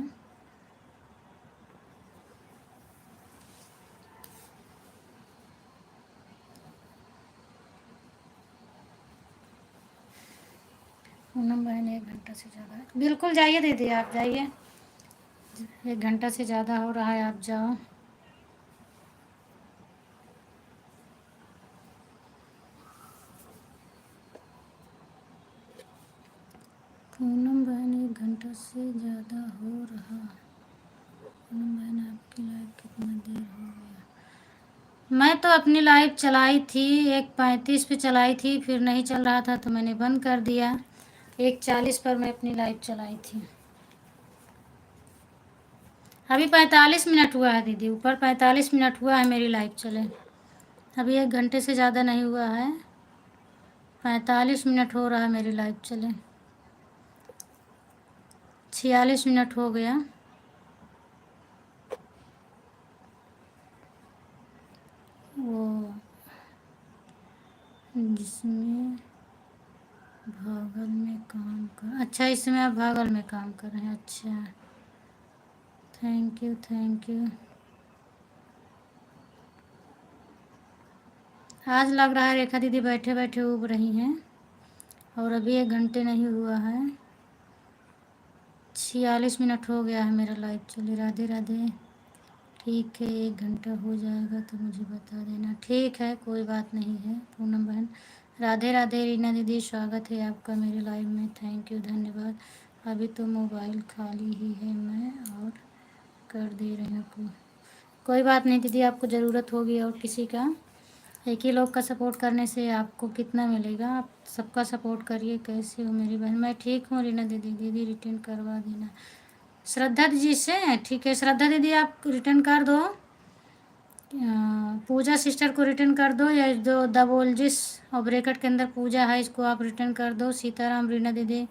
Speaker 1: पूनम बहन 1 घंटा से ज़्यादा, बिल्कुल जाइए दीदी आप जाइए, 1 घंटा से ज़्यादा हो रहा है, आप जाओ। पूनम बहन 1 घंटा से ज़्यादा हो रहा। पूनम बहन आपकी लाइव कितना देर हो गया? मैं तो अपनी लाइव चलाई थी, 1:35 पे चलाई थी, फिर नहीं चल रहा था तो मैंने बंद कर दिया। 1:40 पर मैं अपनी लाइव चलाई थी। अभी 45 मिनट हुआ है दीदी, ऊपर 45 मिनट हुआ है मेरी लाइव चले, अभी 1 घंटे से ज़्यादा नहीं हुआ है, 45 मिनट हो रहा है मेरी लाइव चले, 46 मिनट हो गया। वो जिसमें भागल में काम कर, अच्छा इसमें आप भागल में काम कर रहे हैं, अच्छा थैंक यू थैंक यू। आज लग रहा है रेखा दीदी बैठे बैठे उब रही हैं, और अभी 1 घंटे नहीं हुआ है, 46 मिनट हो गया है मेरा लाइव। चलिए राधे राधे। ठीक है, 1 घंटा हो जाएगा तो मुझे बता देना। ठीक है, कोई बात नहीं है पूनम बहन। राधे राधे। रीना दीदी स्वागत है आपका मेरे लाइव में, थैंक यू, धन्यवाद। अभी तो मोबाइल खाली ही है, मैं और कर दे रहे हैं आपको। कोई बात नहीं दीदी, आपको ज़रूरत होगी और किसी का, एक ही लोग का सपोर्ट करने से आपको कितना मिलेगा। आप सबका सपोर्ट करिए। कैसे हो मेरी बहन? मैं ठीक हूँ रीना दीदी। दीदी रिटर्न करवा देना श्रद्धा जी से। ठीक है श्रद्धा दीदी, आप रिटर्न कर दो। पूजा सिस्टर को रिटर्न कर दो, या जो दबोलजिस और ब्रैकेट के अंदर पूजा है इसको आप रिटर्न कर दो। सीताराम। रीना दीदी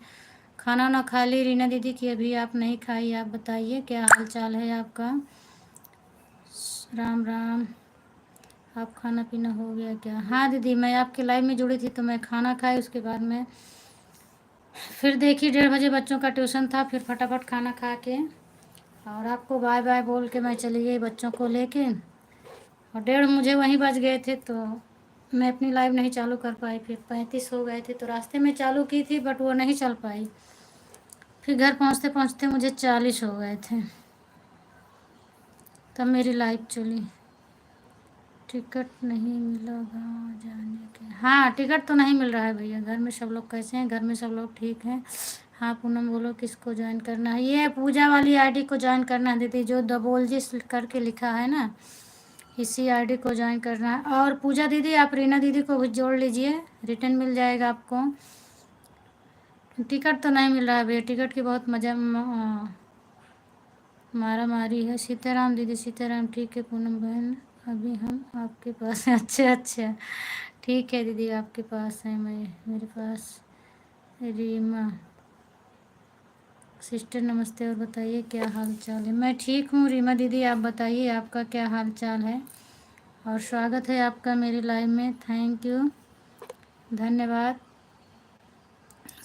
Speaker 1: खाना ना खा ली रीना दीदी की? अभी आप नहीं खाई। आप बताइए क्या हाल चाल है आपका? राम राम। आप खाना पीना हो गया क्या? हाँ दीदी, मैं आपके लाइव में जुड़ी थी तो मैं खाना खाई, उसके बाद में फिर देखी 1:30 बजे बच्चों का ट्यूशन था, फिर फटाफट खाना खा के और आपको बाय बाय बोल के मैं चली गई बच्चों को लेके, और 1:30 मुझे वहीं बज गए थे तो मैं अपनी लाइव नहीं चालू कर पाई। फिर 35 हो गए थे तो रास्ते में चालू की थी बट वो नहीं चल पाई। फिर घर पहुंचते पहुंचते मुझे 40 हो गए थे, तब मेरी लाइव चली। टिकट नहीं मिला गाँव जाने के? हाँ टिकट तो नहीं मिल रहा है भैया। घर में सब लोग कैसे हैं? घर में सब लोग ठीक हैं? हाँ पूनम बोलो किसको ज्वाइन करना है? ये पूजा वाली आईडी को ज्वाइन करना है दीदी, जो दबोलजी करके लिखा है ना, इसी आईडी को ज्वाइन करना है। और पूजा दीदी आप रीना दीदी को भी जोड़ लीजिए, रिटर्न मिल जाएगा आपको। टिकट तो नहीं मिल रहा है भैया, टिकट की बहुत मज़ा मारा मारी है। सीताराम दीदी सीताराम। ठीक है पूनम बहन, अभी हम आपके पास हैं। अच्छा अच्छा ठीक है दीदी, आपके पास है। मैं मेरे पास रीमा सिस्टर नमस्ते, और बताइए क्या हाल चाल है? मैं ठीक हूँ रीमा दीदी, आप बताइए आपका क्या हाल चाल है? और स्वागत है आपका मेरे लाइव में, थैंक यू, धन्यवाद।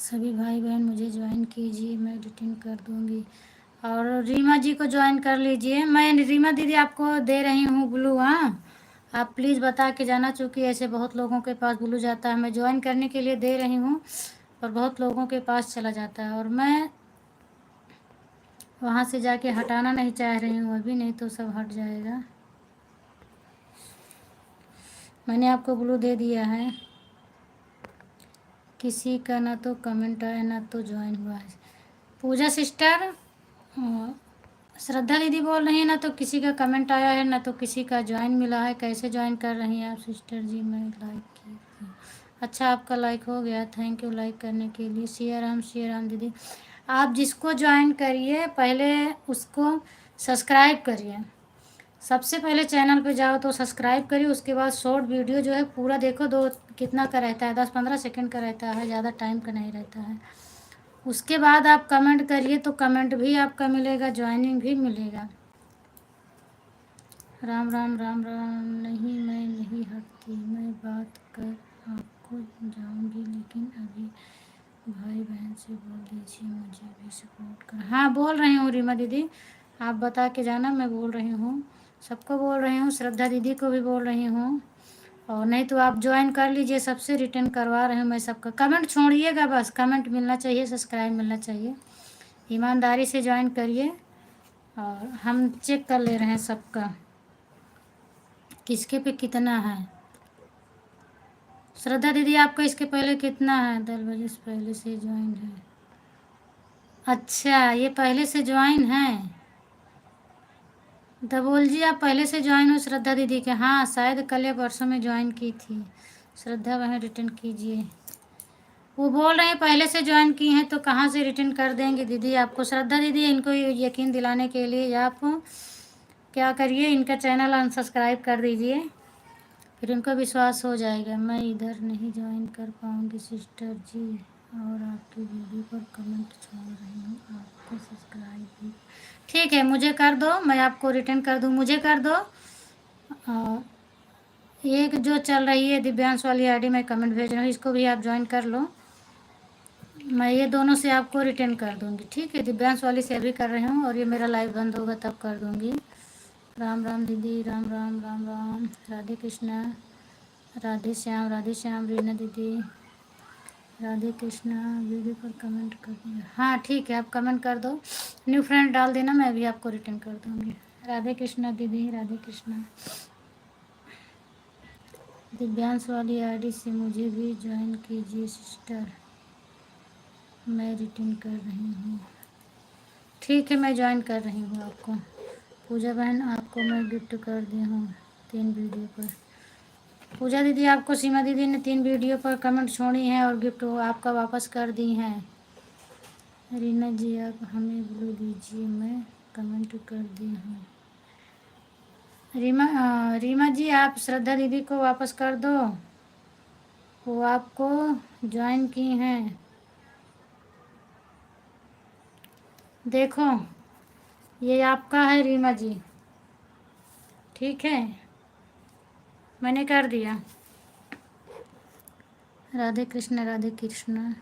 Speaker 1: सभी भाई बहन मुझे ज्वाइन कीजिए, मैं एडिटिंग कर दूँगी। और रीमा जी को ज्वाइन कर लीजिए। मैं रीमा दीदी आपको दे रही हूँ ब्लू। हाँ आप प्लीज़ बता के जाना, चूँकि ऐसे बहुत लोगों के पास ब्लू जाता है। मैं ज्वाइन करने के लिए दे रही हूँ और बहुत लोगों के पास चला जाता है, और मैं वहाँ से जाके हटाना नहीं चाह रही हूँ अभी, नहीं तो सब हट जाएगा। मैंने आपको ब्लू दे दिया है। किसी का ना तो कमेंट आया ना तो ज्वाइन हुआ है। पूजा सिस्टर, श्रद्धा दीदी बोल रही है ना तो किसी का कमेंट आया है ना तो किसी का ज्वाइन मिला है। कैसे ज्वाइन कर रही हैं आप सिस्टर जी? मैं लाइक की थी। अच्छा आपका लाइक हो गया, थैंक यू लाइक करने के लिए। सिया राम दीदी, आप जिसको ज्वाइन करिए पहले उसको सब्सक्राइब करिए। सबसे पहले चैनल पे जाओ तो सब्सक्राइब करिए, उसके बाद शॉर्ट वीडियो जो है पूरा देखो। दो कितना का रहता है, 10-15 सेकंड का रहता है, ज़्यादा टाइम का नहीं रहता है। उसके बाद आप कमेंट करिए तो कमेंट भी आपका मिलेगा, ज्वाइनिंग भी मिलेगा। राम राम राम राम। नहीं मैं नहीं हटती, मैं बात कर आपको जाऊंगी, लेकिन अभी भाई बहन से बोल दीजिए मुझे भी सपोर्ट कर। हाँ बोल रही हूँ रीमा दीदी, आप बता के जाना, मैं बोल रही हूँ, सबको बोल रही हूँ, श्रद्धा दीदी को भी बोल रही हूँ। और नहीं तो आप ज्वाइन कर लीजिए, सबसे रिटर्न करवा रहे हूँ मैं सबका। कमेंट छोड़िएगा, बस कमेंट मिलना चाहिए, सब्सक्राइब मिलना चाहिए। ईमानदारी से ज्वाइन करिए, और हम चेक कर ले रहे हैं सबका किसके पे कितना है। श्रद्धा दीदी आपका इसके पहले कितना है? 10 बजे से पहले से ज्वाइन है। अच्छा ये पहले से ज्वाइन है। धबोल जी आप पहले से ज्वाइन हो श्रद्धा दीदी के? हाँ शायद कल या परसों में ज्वाइन की थी। श्रद्धा वहाँ रिटर्न कीजिए। वो बोल रहे हैं पहले से ज्वाइन की हैं तो कहाँ से रिटर्न कर देंगे दीदी आपको? श्रद्धा दीदी इनको यकीन दिलाने के लिए आप क्या करिए, इनका चैनल अनसब्सक्राइब कर दीजिए, फिर इनको विश्वास हो जाएगा। मैं इधर नहीं ज्वाइन कर पाऊँगी सिस्टर जी, और आपकी वीडियो पर कमेंट छोड़ रही हूँ, आपको सब्सक्राइब भी। ठीक है मुझे कर दो, मैं आपको रिटर्न कर दूँ, मुझे कर दो। और एक जो चल रही है दिव्यांश वाली आईडी में कमेंट भेज रहा हूँ, इसको भी आप ज्वाइन कर लो। मैं ये दोनों से आपको रिटर्न कर दूँगी, ठीक है? दिव्यांश वाली से अभी कर रही हूँ, और ये मेरा लाइव बंद होगा तब कर दूँगी। राम राम दीदी, राम राम राम राम। राधे कृष्णा। राधे श्याम रीना दीदी, राधे कृष्णा। वीडियो पर कमेंट कर दिया, हाँ ठीक है, आप कमेंट कर दो, न्यू फ्रेंड डाल देना, मैं भी आपको रिटर्न कर दूँगी। राधे कृष्णा दीदी, राधे कृष्णा। दिव्यांश वाली आईडी से मुझे भी ज्वाइन कीजिए सिस्टर, मैं रिटर्न कर रही हूँ। ठीक है, मैं ज्वाइन कर रही हूँ आपको। पूजा बहन, आपको मैं गिफ्ट कर दी हूँ 3 वीडियो पर। पूजा दीदी, आपको सीमा दीदी ने 3 वीडियो पर कमेंट छोड़ी हैं और गिफ्ट आपका वापस कर दी हैं। रीना जी, आप हमें ब्लू दीजिए, मैं कमेंट कर दी हूँ। रीमा जी, आप श्रद्धा दीदी को वापस कर दो, वो आपको ज्वाइन की हैं। देखो, ये आपका है रीमा जी, ठीक है, मैंने कर दिया। राधे कृष्ण, राधे कृष्ण।